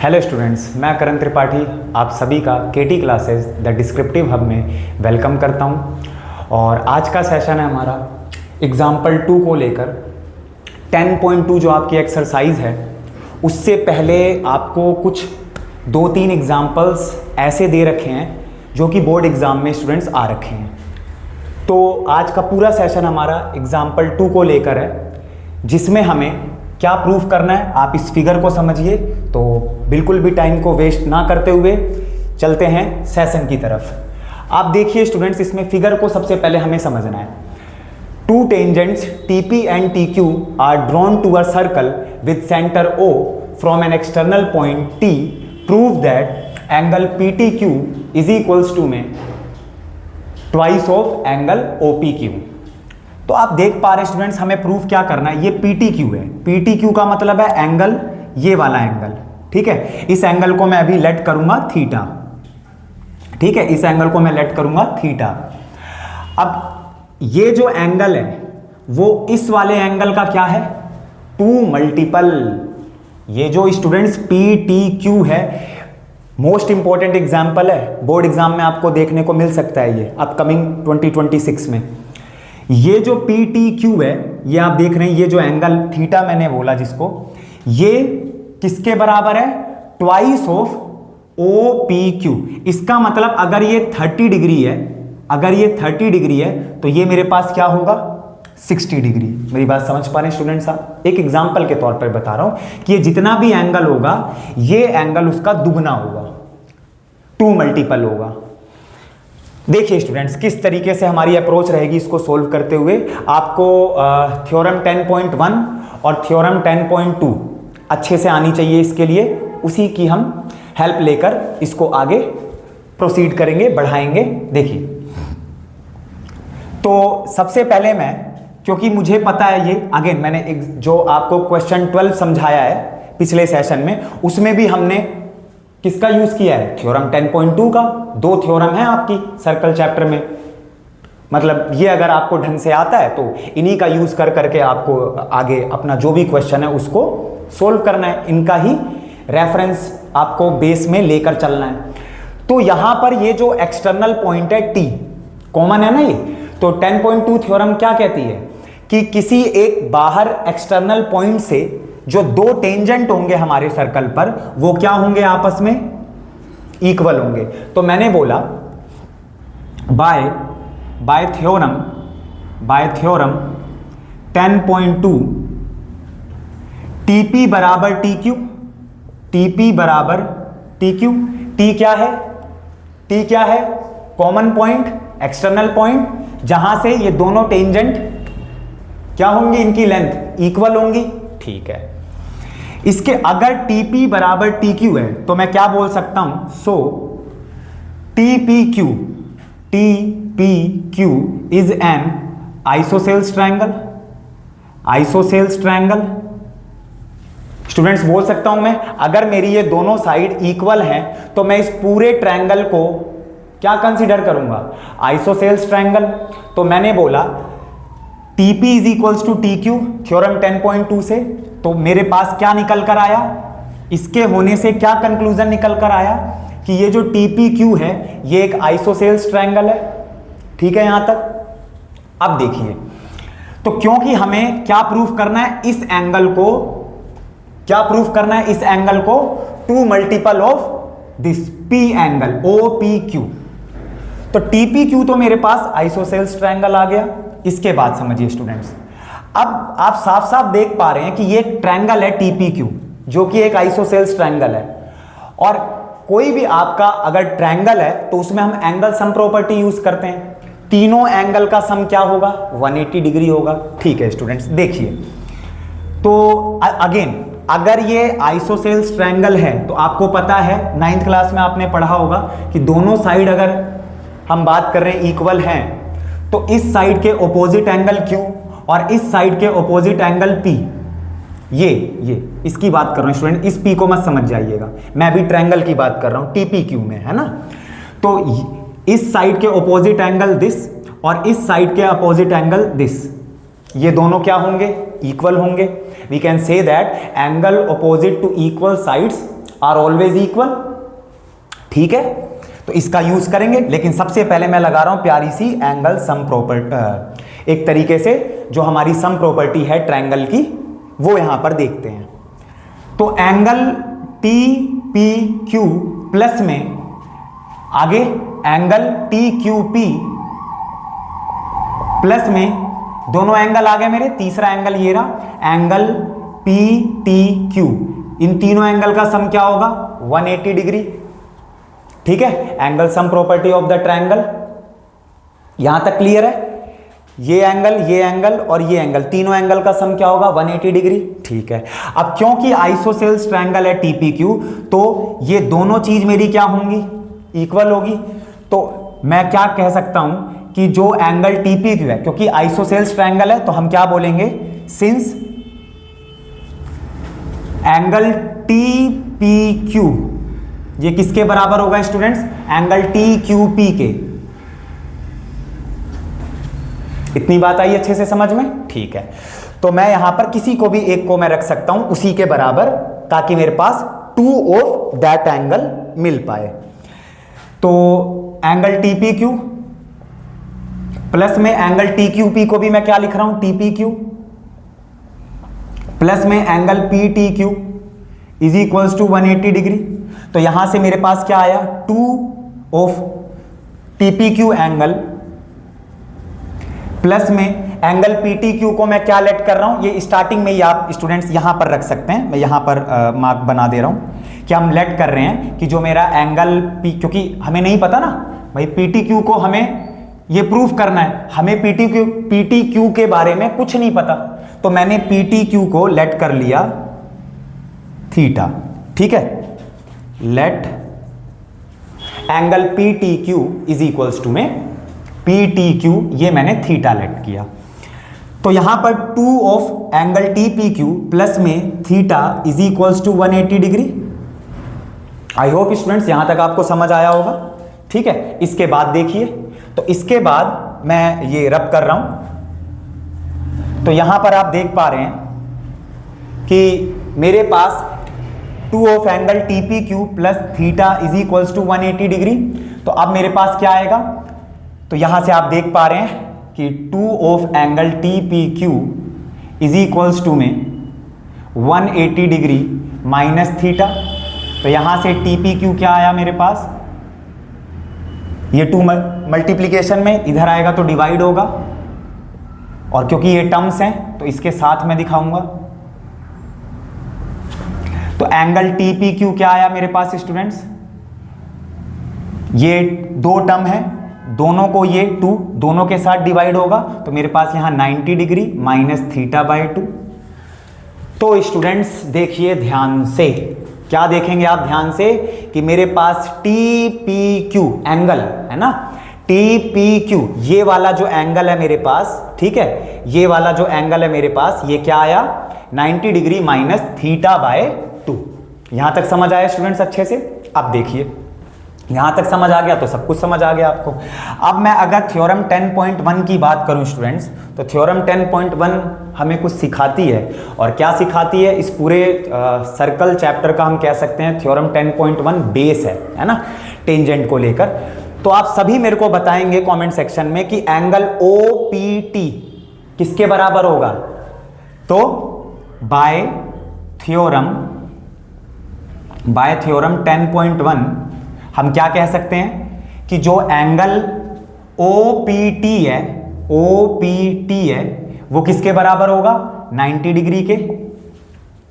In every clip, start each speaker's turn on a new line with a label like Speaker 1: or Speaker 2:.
Speaker 1: Hello students, मैं करण त्रिपाठी आप सभी का केटी क्लासेस द डिस्क्रिप्टिव हब में वेलकम करता हूं। और आज का सेशन है हमारा एग्जाम्पल 2 को लेकर 10.2 जो आपकी एक्सरसाइज है। उससे पहले आपको कुछ 2-3 एग्जाम्पल्स ऐसे दे रखे हैं जो कि बोर्ड एग्ज़ाम में स्टूडेंट्स आ रखे हैं। तो आज का पूरा सेशन हमारा एग्जाम्पल 2 को लेकर है, जिसमें हमें क्या प्रूफ करना है आप इस फिगर को समझिए। तो बिल्कुल भी टाइम को वेस्ट ना करते हुए चलते हैं सेशन की तरफ। आप देखिए स्टूडेंट्स, इसमें फिगर को सबसे पहले हमें समझना है। Two tangents TP and TQ are drawn to a circle with centre O from an external point T। Prove that angle PTQ is equals to में ट्वाइस ऑफ एंगल OPQ। तो आप देख पा रहे हैं स्टूडेंट्स, हमें प्रूफ क्या करना है। ये PTQ है। PTQ का मतलब है एंगल, ये वाला एंगल, ठीक है। इस एंगल को मैं अभी लेट करूंगा थीटा, ठीक है। इस एंगल को मैं लेट करूंगा थीटा। अब ये जो एंगल है वो इस वाले एंगल का क्या है, 2 मल्टीपल। ये जो स्टूडेंट्स PTQ है, मोस्ट इंपॉर्टेंट एग्जाम्पल है, बोर्ड एग्जाम में आपको देखने को मिल सकता है ये अपकमिंग 2026 में। ये जो PTQ है, ये आप देख रहे हैं, ये जो एंगल थीटा मैंने बोला जिसको, ये किसके बराबर है, ट्वाइस ऑफ OPQ। इसका मतलब अगर ये 30 डिग्री है, अगर ये 30 डिग्री है तो ये मेरे पास क्या होगा, 60 डिग्री। मेरी बात समझ पा रहे हैं स्टूडेंट्स आप? एक एग्जांपल के तौर पर बता रहा हूं कि ये जितना भी एंगल होगा, ये एंगल उसका दुगना होगा, 2 मल्टीपल होगा। देखिए स्टूडेंट्स, किस तरीके से हमारी अप्रोच रहेगी इसको सोल्व करते हुए। आपको थ्योरम 10.1 और थ्योरम 10.2 अच्छे से आनी चाहिए इसके लिए। उसी की हम हेल्प लेकर इसको आगे प्रोसीड करेंगे, बढ़ाएंगे। देखिए, तो सबसे पहले मैं, क्योंकि मुझे पता है ये, अगेन मैंने जो आपको क्वेश्चन 12 समझाया है पिछले सेशन में, उसमें भी हमने किसका यूज किया है, थ्योरम 10.2 का। 2 थ्योरम है आपकी सर्कल चैप्टर में। मतलब ये अगर आपको ढंग से आता है तो इन्हीं का यूज कर करके आपको आगे अपना जो भी क्वेश्चन है उसको सोल्व करना है। इनका ही रेफरेंस आपको बेस में लेकर चलना है। तो यहां पर ये जो एक्सटर्नल पॉइंट है T, कॉमन है ना ये, तो 10.2 थ्योरम क्या कहती है कि किसी एक बाहर एक्सटर्नल पॉइंट से जो 2 टेंजेंट होंगे हमारे सर्कल पर, वो क्या होंगे, आपस में इक्वल होंगे। तो मैंने बोला बाय थ्योरम 10.2 TP बराबर TQ, TP बराबर TQ। T क्या है, T क्या है, कॉमन पॉइंट, एक्सटर्नल पॉइंट, जहां से ये दोनों टेंजेंट क्या होंगी, इनकी लेंथ इक्वल होंगी, ठीक है। इसके अगर TP बराबर TQ है तो मैं क्या बोल सकता हूं, सो TPQ is an isosceles triangle. Isosceles triangle students बोल सकता हूं मैं, अगर मेरी ये दोनों साइड इक्वल हैं तो मैं इस पूरे ट्रायंगल को क्या कंसीडर करूंगा, आइसोसेल्स ट्रायंगल। तो मैंने बोला TP is equals to TQ theorem 10.2 से। तो मेरे पास क्या निकल कर आया, इसके होने से क्या कंक्लूजन निकल कर आया कि ये जो TPQ है ये एक आइसोसेल्स ट्रायंगल है, ठीक है यहां तक। अब देखिए, तो क्योंकि हमें क्या प्रूफ करना है, इस एंगल को क्या प्रूफ करना है, इस एंगल को 2 multiple of this P angle OPQ। तो TPQ तो मेरे पास आइसोसेल्स ट्रायंगल आ गया। इसके बाद समझिए स्टूडेंट्स, अब आप साफ साफ देख पा रहे हैं कि ये एक ट्रायंगल है TPQ, जो कि एक आइसोसेल्स ट्रायंगल है। और कोई भी आपका अगर ट्रायंगल है तो उसमें हम एंगल सम प्रॉपर्टी यूज करते हैं। तीनों एंगल का सम क्या होगा, 180 डिग्री होगा, ठीक है स्टूडेंट्स। देखिए, तो अगेन अगर ये आइसोसेल्स ट्रायंगल है तो आपको पता है 9th क्लास में आपने पढ़ा होगा कि दोनों साइड अगर हम बात कर रहे हैं इक्वल हैं तो इस साइड के ऑपोजिट एंगल Q और इस साइड के ऑपोजिट एंगल P, ये इसकी बात कर रहा हूं स्टूडेंट, इस P को मत समझ जाइएगा, मैं अभी ट्रायंगल की बात कर रहा हूं TPQ में, है ना। तो इस साइड के ऑपोजिट एंगल दिस और इस साइड के ऑपोजिट एंगल दिस, ये दोनों क्या होंगे, इक्वल होंगे। We can say that angle opposite to equal sides are always equal. ठीक है, तो इसका यूज करेंगे, लेकिन सबसे पहले मैं लगा रहा हूं प्यारी सी एंगल सम प्रॉपर्टी, एक तरीके से जो हमारी सम प्रॉपर्टी है ट्रायंगल की, वो यहां पर देखते हैं। तो angle T P Q plus में आगे angle T Q P plus में दोनों एंगल आ गए मेरे, तीसरा एंगल ये रहा एंगल पी टी क्यू, इन तीनों एंगल का सम क्या होगा 180 डिग्री। ठीक है, angle sum property of the triangle, यहां तक क्लियर है। ये एंगल और ये एंगल, तीनों एंगल का सम क्या होगा 180 डिग्री। ठीक है, अब क्योंकि आइसोसेल्स ट्रायंगल है टीपीक्यू, तो ये दोनों चीज मेरी क्या होंगी, इक्वल होगी। तो मैं क्या कह सकता हूं कि जो एंगल टीपीक्यू है, क्योंकि आइसोसेल्स ट्रायंगल है, तो हम क्या बोलेंगे, सिंस एंगल टीपीक्यू ये किसके बराबर होगा students, angle T Q P के। इतनी बात आई अच्छे से समझ में। ठीक है, तो मैं यहां पर किसी को भी एक को मैं रख सकता हूं उसी के बराबर, ताकि मेरे पास टू ऑफ दैट एंगल मिल पाए। तो एंगल टीपीक्यू प्लस में एंगल टीक्यूपी को भी मैं क्या लिख रहा हूं, टीपीक्यू प्लस में angle PTQ is equals to 180 degree. तो यहां से मेरे पास क्या आया, two of TPQ angle plus में एंगल पीटीक्यू को मैं क्या लेट कर रहा हूं, ये स्टार्टिंग में ही आप स्टूडेंट्स यहां पर रख सकते हैं, मैं यहां पर मार्क बना दे रहा हूं कि हम लेट कर रहे हैं कि जो मेरा एंगल पी, क्योंकि हमें नहीं पता ना भाई पीटीक्यू को हमें ये प्रूफ करना है, हमें पीटीक्यू के बारे में कुछ नहीं पता, तो मैंने पीटीक्यू को लेट कर लिया थीटा। ठीक है, let angle PTQ is equals to में पीटीक्यू, ये मैंने थीटा लेट किया। तो यहां पर two of angle TPQ plus में theta is equals to 180 degree. I hope students यहां तक आपको समझ आया होगा। ठीक है, इसके बाद देखिए, तो इसके बाद मैं ये रब कर रहा हूं, तो यहां पर आप देख पा रहे हैं कि मेरे पास two of angle TPQ plus theta is equals to 180 degree. तो अब मेरे पास क्या आएगा, तो यहां से आप देख पा रहे हैं कि two of angle TPQ is equals to में 180 डिग्री माइनस थीटा। तो यहां से टीपीक्यू क्या आया मेरे पास, ये टू मल्टीप्लीकेशन में इधर आएगा तो डिवाइड होगा, और क्योंकि ये टर्म्स हैं तो इसके साथ में दिखाऊंगा। तो एंगल टीपीक्यू क्या आया मेरे पास स्टूडेंट्स, ये दो टर्म है, दोनों को ये टू दोनों के साथ डिवाइड होगा, तो मेरे पास यहां 90 डिग्री माइनस थीटा बाय 2। तो स्टूडेंट्स देखिए ध्यान से, क्या देखेंगे आप ध्यान से कि मेरे पास टी पी क्यू एंगल है ना, टी पी क्यू ये वाला जो एंगल है मेरे पास, ठीक है, ये वाला जो एंगल है मेरे पास, ये क्या आया 90 डिग्री माइनस थीटा बाय 2। यहां तक समझ आया स्टूडेंट्स अच्छे से। अब देखिए यहां तक समझ आ गया तो सब कुछ समझ आ गया आपको। अब मैं अगर थ्योरम 10.1 की बात करूं स्टूडेंट्स, तो थ्योरम 10.1 हमें कुछ सिखाती है, और क्या सिखाती है, इस पूरे सर्कल चैप्टर का हम कह सकते हैं थ्योरम 10.1 बेस है ना, टेंजेंट को लेकर। तो आप सभी मेरे को बताएंगे कमेंट सेक्शन में कि एंगल OPT किसके बराबर होगा। तो बाय थ्योरम 10.1 हम क्या कह सकते हैं कि जो एंगल OPT है वो किसके बराबर होगा 90 डिग्री के।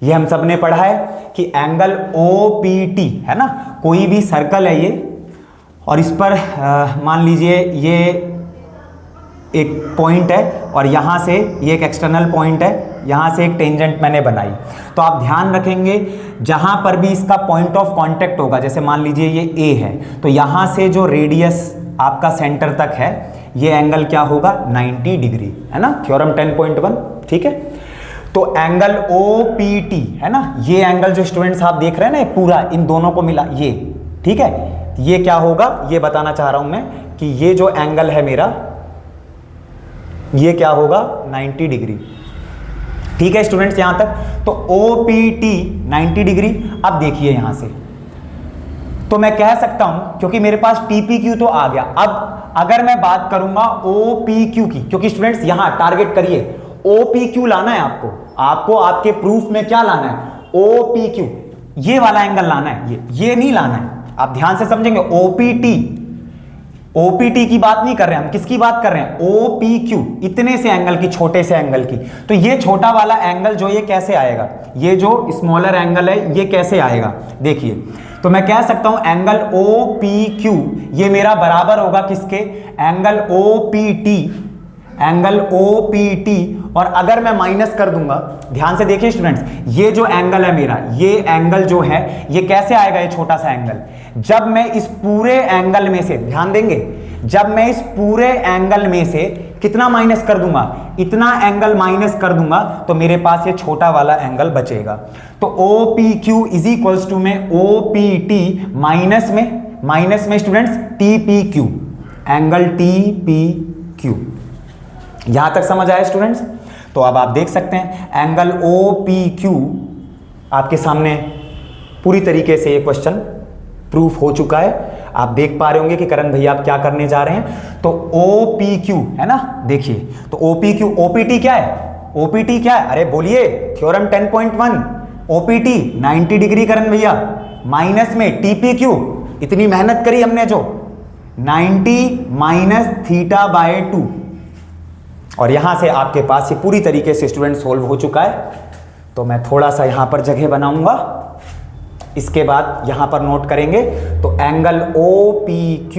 Speaker 1: ये हम सब ने पढ़ा है कि एंगल OPT है ना, कोई भी सर्कल है ये, और इस पर मान लीजिए ये एक पॉइंट है और यहाँ से ये एक एक्सटर्नल पॉइंट है, यहाँ से एक टेंजेंट मैंने बनाई। तो आप ध्यान रखेंगे जहाँ पर भी इसका पॉइंट ऑफ कांटेक्ट होगा, जैसे मान लीजिए ये A है, तो यहाँ से जो रेडियस आपका सेंटर तक है ये एंगल क्या होगा 90 डिग्री है ना, थ्योरम 10.1। ठीक है, तो एंगल OPT है ना, ये एंगल जो स्टूडेंट्स आप देख रहे हैं ना पूरा इन दोनों को मिला ये, ठीक है, ये क्या होगा ये बताना चाह रहा हूं मैं कि ये जो एंगल है मेरा ये क्या होगा 90 डिग्री। ठीक है स्टूडेंट्स यहां तक, तो OPT 90 डिग्री। अब देखिए यहां से तो मैं कह सकता हूं, क्योंकि मेरे पास TPQ तो आ गया, अब अगर मैं बात करूंगा OPQ की, क्योंकि स्टूडेंट्स यहां टारगेट करिए, OPQ लाना है आपको आपके प्रूफ में क्या लाना है, OPQ, ये वाला एंगल लाना है, ये नहीं लाना है, आप ध्यान से समझेंगे। OPT की बात नहीं कर रहे हैं हम, किसकी बात कर रहे हैं, OPQ, इतने से एंगल की, छोटे से एंगल की। तो ये छोटा वाला एंगल जो ये कैसे आएगा, ये जो स्मॉलर एंगल है ये कैसे आएगा, देखिए। तो मैं कह सकता हूं एंगल OPQ ये मेरा बराबर होगा किसके, एंगल OPT, और अगर मैं माइनस कर दूंगा, ध्यान से देखिए स्टूडेंट्स, ये जो एंगल है मेरा, ये एंगल जो है ये कैसे आएगा, ये छोटा सा एंगल, जब मैं इस पूरे एंगल में से, ध्यान देंगे, जब मैं इस पूरे एंगल में से कितना माइनस कर दूंगा, इतना एंगल माइनस कर दूंगा, तो मेरे पास ये छोटा वाला एंगल बचेगा। तो OPQ इज इक्वल्स टू में OPT माइनस में स्टूडेंट्स TPQ, एंगल TPQ। यहां तक समझ आया स्टूडेंट्स? तो अब आप देख सकते हैं एंगल OPQ आपके सामने पूरी तरीके से ये क्वेश्चन प्रूफ हो चुका है। आप देख पा रहे होंगे कि करण भैया आप क्या करने जा रहे हैं। तो OPQ है ना, देखिए, तो OPQ, OPT क्या है, OPT क्या है, अरे बोलिए, थ्योरम 10.1, OPT 90 डिग्री करण भैया, माइनस में TPQ, इतनी मेहनत करी हमने जो 90 माइनस θ/2, और यहां से आपके पास ये पूरी तरीके से स्टूडेंट सोल्व हो चुका है। तो मैं थोड़ा सा यहां पर जगह बनाऊंगा, इसके बाद यहां पर नोट करेंगे। तो angle OPQ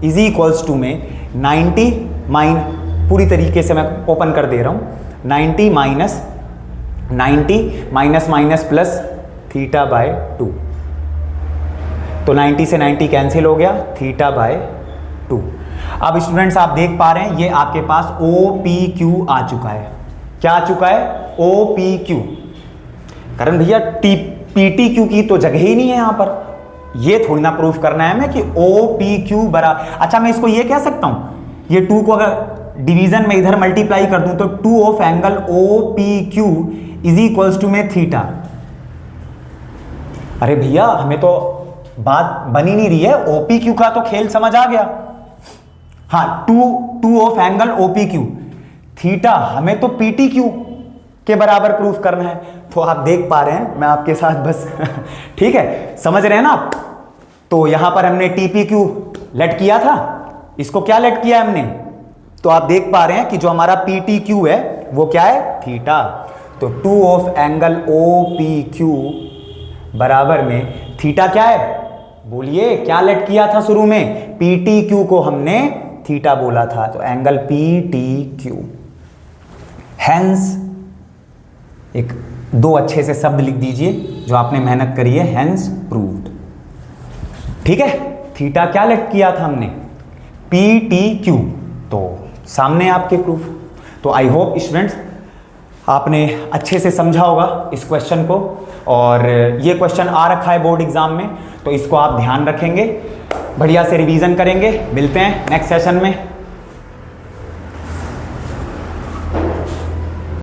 Speaker 1: is equals to में 90 पूरी तरीके से मैं ओपन कर दे रहा हूं, 90 माइनस प्लस θ/2, तो 90 से 90 कैंसिल हो गया, θ/2। अब स्टूडेंट्स आप देख पा रहे हैं ये आपके पास OPQ आ चुका है। क्या आ चुका है, OPQ। करण भैया PTQ की तो जगह ही नहीं है यहां पर, ये थोड़ी ना प्रूफ करना है हमें कि OPQ बराबर, अच्छा मैं इसको ये कह सकता हूं, ये 2 को अगर डिवीजन में इधर मल्टीप्लाई कर दूं तो 2 of angle OPQ is equals to में थीटा। अरे भैया हमें तो बात बनी नहीं रही है, OPQ का तो खेल समझ आ गया। हाँ, 2 ऑफ एंगल OPQ, थीटा हमें तो PTQ के बराबर प्रूफ करना है। तो आप देख पा रहे हैं मैं आपके साथ बस ठीक है, समझ रहे हैं ना आप। तो यहां पर हमने TPQ लेट किया था, इसको क्या लेट किया हमने, तो आप देख पा रहे हैं कि जो हमारा PTQ है वो क्या है, थीटा। तो 2 ऑफ एंगल OPQ बराबर में थीटा क्या है, बोलिए, क्या लेट किया था शुरू में, PTQ को हमने थीटा बोला था, तो एंगल PTQ। हेंस एक 2 अच्छे से शब्द लिख दीजिए जो आपने मेहनत करी है, हेंस प्रूव्ड। ठीक है, थीटा क्या लेट किया था हमने, PTQ, तो सामने आपके प्रूफ। तो आई होप स्टूडेंट्स आपने अच्छे से समझा होगा इस क्वेश्चन को, और ये क्वेश्चन आ रखा है बोर्ड एग्जाम में, तो इसको आप ध्यान रखेंगे, बढ़िया से रिवीजन करेंगे। मिलते हैं नेक्स्ट सेशन में।